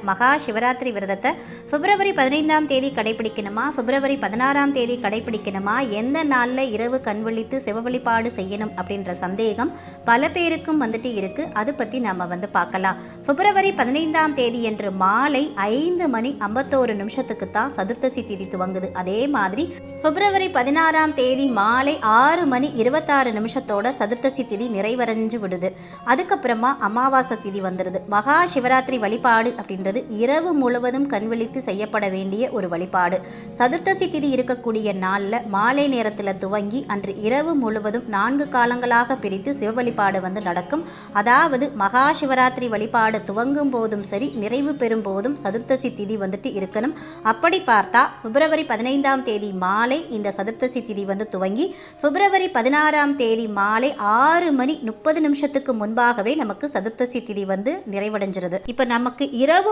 மகா சிவராத்திரி விரதத்தை பிப்ரவரி 15ஆம் தேதி கடைபிடிக்கணுமா, பிப்ரவரி 16ஆம் தேதி கடைபிடிக்கணுமா, எந்த நாளில் இரவு கண் விழித்து சிவ வழிபாடு செய்யணும் அப்படின்ற சந்தேகம் பல பேருக்கும் இருக்கு. அது பற்றி நம்ம பார்க்கலாம். பிப்ரவரி 15ஆம் தேதி என்று மாலை 5:51 தான் சதுர்த்தசி திதி துவங்குது. அதே மாதிரி பிப்ரவரி 16ஆம் தேதி மாலை 6:26 சதுர்த்தசி திதி நிறைவடைஞ்சு விடுது. அதுக்கப்புறமா அமாவாசை திதி வந்துடுது. மகா சிவராத்திரி வழிபாடு அப்படின்றது இரவு முழுவதும் கண் விழித்து செய்யப்பட வேண்டிய ஒரு வழிபாடு. சதுர்த்தசி திதி இருக்கக்கூடிய நாளில் மாலை நேரத்தில் துவங்கி அன்று இரவு முழுவதும் 4 காலங்களாக பிரித்து சிவ வழிபாடு நடக்கும். அதாவது மகா சிவராத்திரி வழிபாடு துவங்கும் போதும் சரி, நிறைவு பெறும் போதும் சதுர்த்தசி திதி இருக்கணும். அப்படி பார்த்தா பிப்ரவரி 15ஆம் தேதி மாலை இந்த சதுர்த்தசி திதி துவங்கி பிப்ரவரி 16ஆம் தேதி மாலை 6:30 முன்பாகவே நமக்கு சதுர்த்தசி திதி நிறைவடைஞ்சிருது. இப்போ நமக்கு இரவு